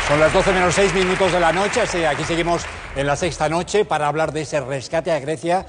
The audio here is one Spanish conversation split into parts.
Son las 12 menos 6 minutos de la noche, aquí seguimos en la sexta noche para hablar de ese rescate a Grecia.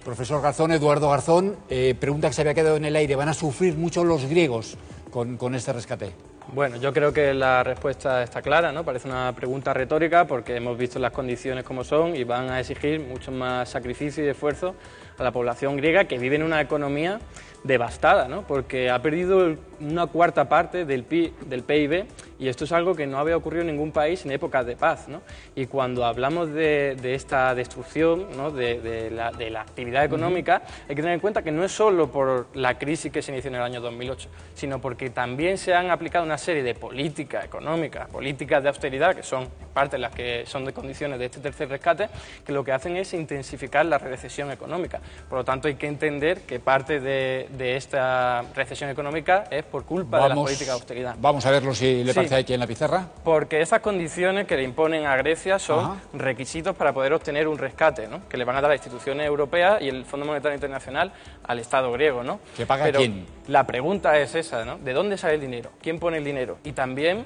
Profesor Garzón, Eduardo Garzón, pregunta que se había quedado en el aire, ¿van a sufrir mucho los griegos con este rescate? Bueno, yo creo que la respuesta está clara, ¿no? Parece una pregunta retórica porque hemos visto las condiciones como son y van a exigir mucho más sacrificio y esfuerzo a la población griega, que vive en una economía devastada, ¿no? Porque ha perdido una cuarta parte del PIB, y esto es algo que no había ocurrido en ningún país en épocas de paz, ¿no? Y cuando hablamos de esta destrucción, ¿no? de la actividad económica, hay que tener en cuenta que no es solo por la crisis que se inició en el año 2008, sino porque también se han aplicado una serie de políticas económicas, políticas de austeridad, que son parte de las que son de condiciones de este tercer rescate, que lo que hacen es intensificar la recesión económica. Por lo tanto, hay que entender que parte de esta recesión económica es por culpa de las políticas de austeridad. Vamos a verlo si le parece aquí en la pizarra. Porque esas condiciones que le imponen a Grecia son requisitos para poder obtener un rescate, ¿no? Que le van a dar las instituciones europeas y el Fondo Monetario Internacional al Estado griego, ¿no? ¿Que paga Pero quién? La pregunta es esa, ¿no? ¿De dónde sale el dinero? ¿Quién pone el dinero? Y también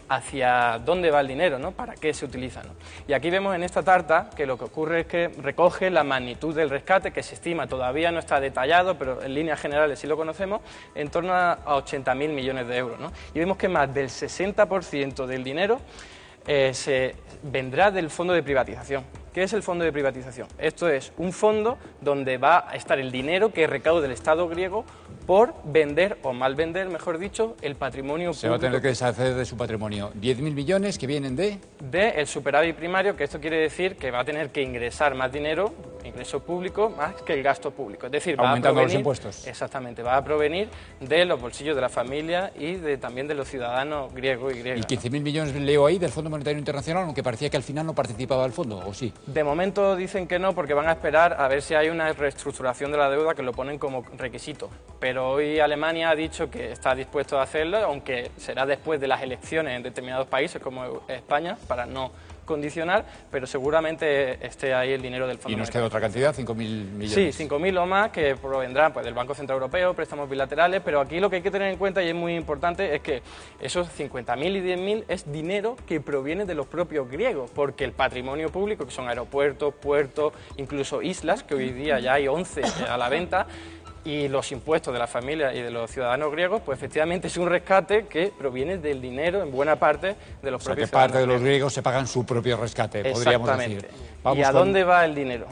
hacia dónde va el dinero, ¿no? ¿Para qué se utiliza, ¿no? Y aquí vemos en esta tarta que lo que ocurre es que recoge la magnitud del rescate, que se estima, todavía no está detallado, pero en líneas generales sí lo conocemos, en torno a 80.000 millones de euros, ¿no? Y vemos que más del 60% del dinero se vendrá del fondo de privatización. ¿Qué es el fondo de privatización? Esto es un fondo donde va a estar el dinero que recaude el Estado griego por vender, o mal vender, mejor dicho, el patrimonio público. Se va a tener que deshacer de su patrimonio. 10.000 millones que vienen de el superávit primario, que esto quiere decir que va a tener que ingresar más dinero, ingreso público, más que el gasto público. Es decir, aumentando los impuestos. Exactamente, va a provenir de los bolsillos de la familia y también de los ciudadanos griegos y griegas. ¿Y 15.000 millones leo ahí del Fondo Monetario Internacional, aunque parecía que al final no participaba el fondo, o sí? De momento dicen que no, porque van a esperar a ver si hay una reestructuración de la deuda, que lo ponen como requisito. Pero hoy Alemania ha dicho que está dispuesto a hacerlo, aunque será después de las elecciones en determinados países como España, para no condicionar, pero seguramente esté ahí el dinero del Fondo Monetario. ¿Y nos queda otra cantidad? ¿5.000 millones? Sí, 5.000 o más, que provendrán pues, del Banco Central Europeo, préstamos bilaterales, pero aquí lo que hay que tener en cuenta, y es muy importante, es que esos 50.000 y 10.000 es dinero que proviene de los propios griegos, porque el patrimonio público, que son aeropuertos, puertos, incluso islas, que hoy día ya hay 11 a la venta, y los impuestos de la familia y de los ciudadanos griegos, pues efectivamente es un rescate que proviene del dinero, en buena parte, de los propios ciudadanos. Parte de los griegos se pagan su propio rescate, podríamos decir. ¿Y a dónde va el dinero?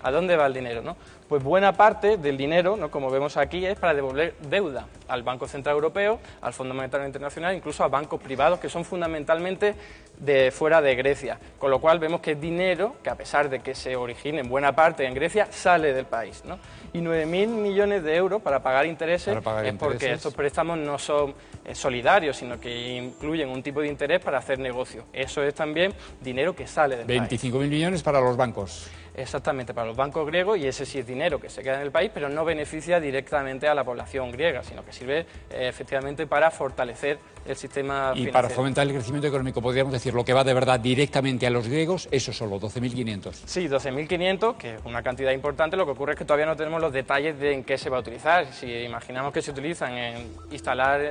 ¿A dónde va el dinero, no? Pues buena parte del dinero, ¿no? Como vemos aquí, es para devolver deuda al Banco Central Europeo, al Fondo Monetario Internacional, incluso a bancos privados que son fundamentalmente de fuera de Grecia. Con lo cual vemos que es dinero que, a pesar de que se origine en buena parte en Grecia, sale del país, ¿no? Y 9.000 millones de euros para pagar intereses porque estos préstamos no son solidarios, sino que incluyen un tipo de interés para hacer negocio. Eso es también dinero que sale del país. 25.000 millones para los bancos. Exactamente, para los bancos griegos, y ese sí es dinero que se queda en el país, pero no beneficia directamente a la población griega, sino que sirve efectivamente para fortalecer el sistema financiero. Y para fomentar el crecimiento económico, podríamos decir, lo que va de verdad directamente a los griegos, eso solo, 12.500. Sí, 12.500, que es una cantidad importante. Lo que ocurre es que todavía no tenemos los detalles de en qué se va a utilizar. Si imaginamos que se utilizan en instalar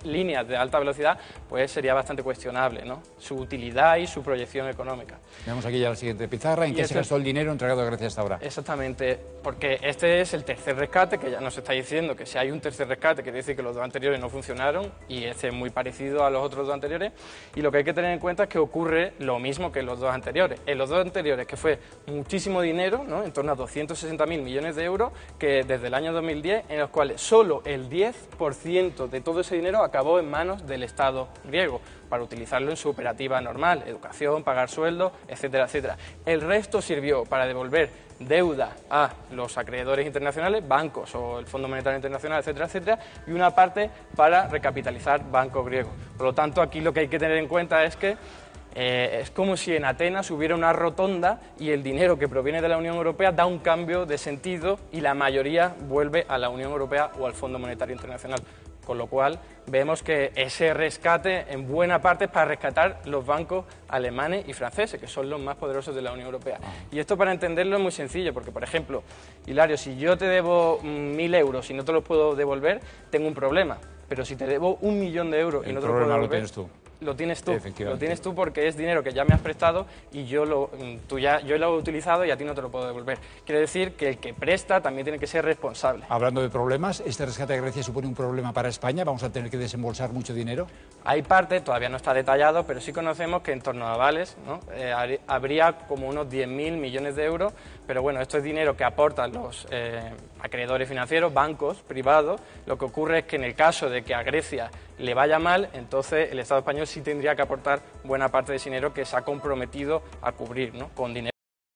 líneas de alta velocidad, pues sería bastante cuestionable, ¿no? Su utilidad y su proyección económica. Vemos aquí ya la siguiente pizarra. ¿En qué se gastó el dinero entregado a Grecia hasta ahora? Exactamente, porque este es el tercer rescate, que ya nos está diciendo que si hay un tercer rescate, quiere decir que los dos anteriores no funcionaron, y este es muy parecido a los otros dos anteriores, y lo que hay que tener en cuenta es que ocurre lo mismo que en los dos anteriores. En los dos anteriores, que fue muchísimo dinero, ¿no? En torno a 260.000 millones de euros, que desde el año 2010, en los cuales solo el 10% de todo ese dinero acabó en manos del Estado griego, para utilizarlo en su operativa normal, educación, pagar sueldos, etcétera, etcétera. El resto sirvió para devolver deuda a los acreedores internacionales, bancos o el Fondo Monetario Internacional, etcétera, etcétera, y una parte para recapitalizar bancos griegos. Por lo tanto, aquí lo que hay que tener en cuenta es que es como si en Atenas hubiera una rotonda y el dinero que proviene de la Unión Europea da un cambio de sentido y la mayoría vuelve a la Unión Europea o al Fondo Monetario Internacional. Con lo cual vemos que ese rescate en buena parte es para rescatar los bancos alemanes y franceses, que son los más poderosos de la Unión Europea. Y esto, para entenderlo, es muy sencillo, porque, por ejemplo, Hilario, si yo te debo 1.000 euros y no te los puedo devolver, tengo un problema. Pero si te debo 1 millón de euros y no te los puedo devolver, lo tienes tú. lo tienes tú. Efectivamente. Lo tienes tú porque es dinero que ya me has prestado y yo lo he utilizado y a ti no te lo puedo devolver. Quiere decir que el que presta también tiene que ser responsable. Hablando de problemas, ¿este rescate de Grecia supone un problema para España? ¿Vamos a tener que desembolsar mucho dinero? Hay parte, todavía no está detallado, pero sí conocemos que en torno a avales, ¿no? Habría como unos 10.000 millones de euros, pero bueno, esto es dinero que aportan los acreedores financieros, bancos privados. Lo que ocurre es que en el caso de que a Grecia le vaya mal, entonces el Estado español sí tendría que aportar buena parte de ese dinero que se ha comprometido a cubrir, ¿no? Con dinero